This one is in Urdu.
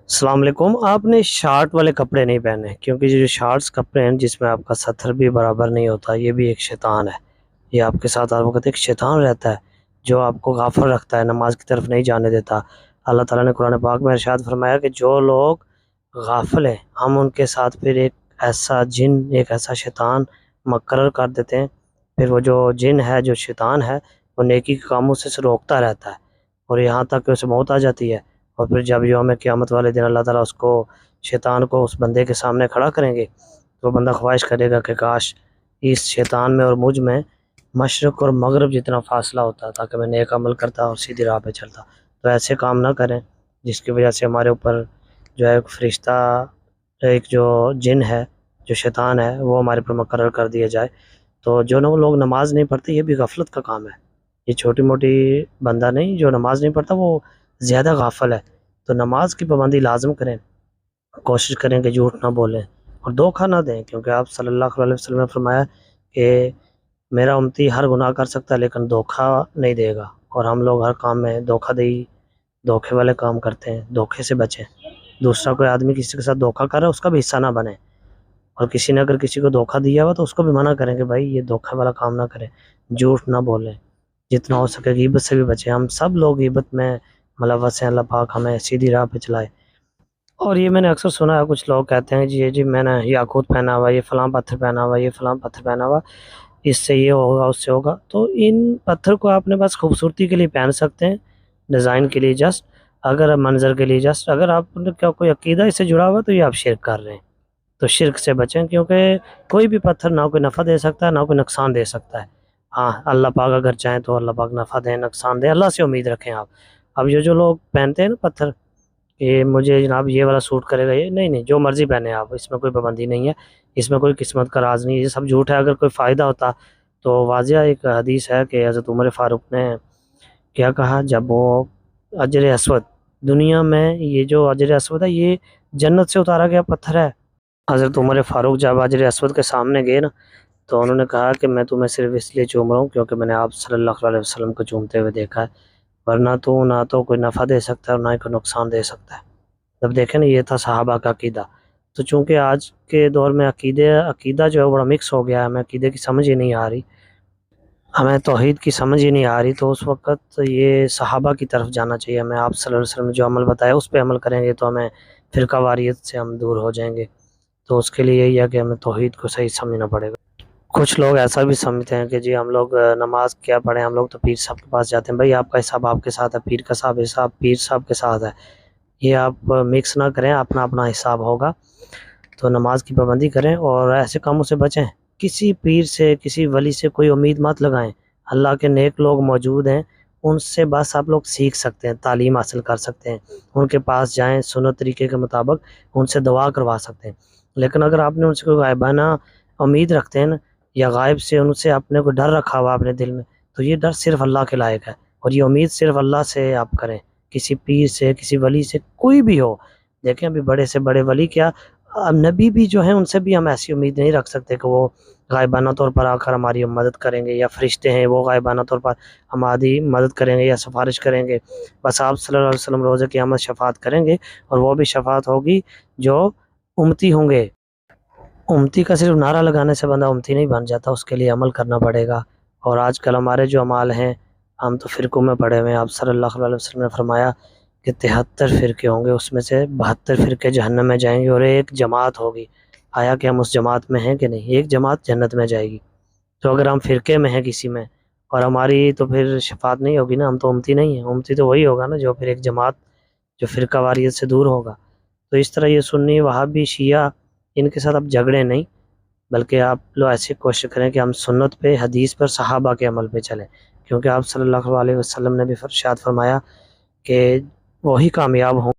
السلام علیکم۔ آپ نے شارٹ والے کپڑے نہیں پہنے، کیونکہ جو شارٹس کپڑے ہیں جس میں آپ کا ستر بھی برابر نہیں ہوتا، یہ بھی ایک شیطان ہے۔ یہ آپ کے ساتھ ہر وقت ایک شیطان رہتا ہے جو آپ کو غافل رکھتا ہے، نماز کی طرف نہیں جانے دیتا۔ اللہ تعالیٰ نے قرآن پاک میں ارشاد فرمایا کہ جو لوگ غافل ہیں ہم ان کے ساتھ پھر ایک ایسا جن، ایک ایسا شیطان مقرر کر دیتے ہیں۔ پھر وہ جو جن ہے، جو شیطان ہے، وہ نیکی کے کاموں سے روکتا رہتا ہے اور یہاں تک کہ اسے موت آ جاتی ہے۔ اور پھر جب یوم قیامت والے دن اللہ تعالیٰ اس کو، شیطان کو، اس بندے کے سامنے کھڑا کریں گے تو بندہ خواہش کرے گا کہ کاش اس شیطان میں اور مجھ میں مشرق اور مغرب جتنا فاصلہ ہوتا تاکہ میں نیک عمل کرتا اور سیدھی راہ پہ چلتا۔ تو ایسے کام نہ کریں جس کی وجہ سے ہمارے اوپر جو ہے ایک فرشتہ، ایک جو جن ہے، جو شیطان ہے، وہ ہمارے پر مقرر کر دیا جائے۔ تو جو لوگ نماز نہیں پڑھتے، یہ بھی غفلت کا کام ہے۔ یہ چھوٹی موٹی بندہ نہیں، جو نماز نہیں پڑھتا وہ زیادہ غافل ہے۔ تو نماز کی پابندی لازم کریں، کوشش کریں کہ جھوٹ نہ بولیں اور دھوکہ نہ دیں، کیونکہ آپ صلی اللہ علیہ وسلم نے فرمایا کہ میرا امتی ہر گناہ کر سکتا ہے لیکن دھوکہ نہیں دے گا، اور ہم لوگ ہر کام میں دھوکہ دہی، دھوکے والے کام کرتے ہیں۔ دھوکے سے بچیں۔ دوسرا کوئی آدمی کسی کے ساتھ دھوکہ کر رہا ہے، اس کا بھی حصہ نہ بنیں، اور کسی نے اگر کسی کو دھوکہ دیا ہوا تو اس کو بھی منع کریں کہ بھائی یہ دھوکہ والا کام نہ کریں، جھوٹ نہ بولیں، جتنا ہو سکے غیبت سے بھی بچیں۔ ہم سب لوگ غیبت میں ملوث ہیں، اللہ پاک ہمیں سیدھی راہ پہ چلائے۔ اور یہ میں نے اکثر سنا ہے، کچھ لوگ کہتے ہیں جی میں نے یاقوت پہنا ہوا، یہ فلاں پتھر پہنا ہوا، یہ فلاں پتھر پہنا ہوا، اس سے یہ ہوگا، اس سے ہوگا۔ تو ان پتھر کو آپ نے بس خوبصورتی کے لیے پہن سکتے ہیں، ڈیزائن کے لیے جسٹ، اگر منظر کے لیے جسٹ، اگر آپ کا کوئی عقیدہ اس سے جڑا ہوا تو یہ آپ شرک کر رہے ہیں۔ تو شرک سے بچیں، کیونکہ کوئی بھی پتھر نہ کوئی نفع دے سکتا ہے نہ کوئی نقصان دے سکتا ہے۔ ہاں، اللہ پاک اگر چاہیں تو اللہ پاک نفع دیں، نقصان دیں، اللہ سے امید رکھیں آپ۔ اب یہ جو لوگ پہنتے ہیں نا پتھر کہ مجھے جناب یہ والا سوٹ کرے گا، یہ نہیں نہیں، جو مرضی پہنے آپ، اس میں کوئی پابندی نہیں ہے، اس میں کوئی قسمت کا راز نہیں ہے، یہ سب جھوٹ ہے۔ اگر کوئی فائدہ ہوتا تو واضح ایک حدیث ہے کہ حضرت عمر فاروق نے کیا کہا، جب وہ اجر اسود، دنیا میں یہ جو اجر اسود ہے یہ جنت سے اتارا گیا پتھر ہے۔ حضرت عمر فاروق جب اجر اسود کے سامنے گئے نا تو انہوں نے کہا کہ میں تمہیں صرف اس لیے چوم رہا ہوں کیونکہ میں نے آپ صلی اللہ علیہ وسلم کو چومتے ہوئے دیکھا ہے، ورنہ تو نہ تو کوئی نفع دے سکتا ہے اور نہ ہی کوئی نقصان دے سکتا ہے۔ جب دیکھیں نا، یہ تھا صحابہ کا عقیدہ۔ تو چونکہ آج کے دور میں عقیدہ جو ہے بڑا مکس ہو گیا ہے، ہمیں عقیدے کی سمجھ ہی نہیں آ رہی، ہمیں توحید کی سمجھ ہی نہیں آ رہی، تو اس وقت یہ صحابہ کی طرف جانا چاہیے ہمیں۔ آپ صلی اللہ علیہ وسلم نے جو عمل بتایا اس پہ عمل کریں گے تو ہمیں فرقہ واریت سے ہم دور ہو جائیں گے۔ تو اس کے لیے یہی ہے کہ ہمیں توحید کو صحیح سمجھنا پڑے گا۔ کچھ لوگ ایسا بھی سمجھتے ہیں کہ جی ہم لوگ نماز کیا پڑھیں، ہم لوگ تو پیر صاحب کے پاس جاتے ہیں۔ بھائی آپ کا حساب آپ کے ساتھ ہے، پیر کا حساب پیر صاحب کے ساتھ ہے، یہ آپ مکس نہ کریں، اپنا اپنا حساب ہوگا۔ تو نماز کی پابندی کریں اور ایسے کاموں سے بچیں۔ کسی پیر سے، کسی ولی سے کوئی امید مت لگائیں۔ اللہ کے نیک لوگ موجود ہیں، ان سے بس آپ لوگ سیکھ سکتے ہیں، تعلیم حاصل کر سکتے ہیں، ان کے پاس جائیں، سنت طریقے کے مطابق ان سے دعا کروا سکتے ہیں۔ لیکن اگر آپ نے ان سے کوئی غائبانہ امید رکھتے ہیں نا، یا غائب سے ان سے اپنے کو ڈر رکھا ہوا اپنے دل میں، تو یہ ڈر صرف اللہ کے لائق ہے، اور یہ امید صرف اللہ سے آپ کریں، کسی پیر سے، کسی ولی سے، کوئی بھی ہو۔ دیکھیں ابھی بڑے سے بڑے ولی کیا، نبی بھی جو ہیں ان سے بھی ہم ایسی امید نہیں رکھ سکتے کہ وہ غائبانہ طور پر آ کر ہماری مدد کریں گے، یا فرشتے ہیں وہ غائبانہ طور پر ہماری مدد کریں گے یا سفارش کریں گے۔ بس آپ صلی اللہ علیہ وسلم روز قیامت شفاعت کریں گے، اور وہ بھی شفاعت ہوگی جو امتی ہوں گے۔ امتی کا صرف نعرہ لگانے سے بندہ امتی نہیں بن جاتا، اس کے لیے عمل کرنا پڑے گا۔ اور آج کل ہمارے جو اعمال ہیں، ہم تو فرقوں میں پڑے ہوئے ہیں۔ آپ صلی اللہ علیہ وسلم نے فرمایا کہ 73 فرقے ہوں گے، اس میں سے 72 فرقے جہنم میں جائیں گے اور ایک جماعت ہوگی۔ آیا کہ ہم اس جماعت میں ہیں کہ نہیں؟ ایک جماعت جنت میں جائے گی۔ تو اگر ہم فرقے میں ہیں کسی میں اور ہماری تو پھر شفاعت نہیں ہوگی نا، ہم تو امتی نہیں ہیں۔ امتی تو وہی ہوگا نا جو پھر ایک جماعت، جو فرقہ واریت سے دور ہوگا۔ تو اس طرح یہ سنی، وہابی، شیعہ، ان کے ساتھ اب جھگڑے نہیں، بلکہ آپ لوگ ایسی کوشش کریں کہ ہم سنت پہ، حدیث پر، صحابہ کے عمل پہ چلیں، کیونکہ آپ صلی اللہ علیہ وسلم نے بھی ارشاد فرمایا کہ وہی کامیاب ہوں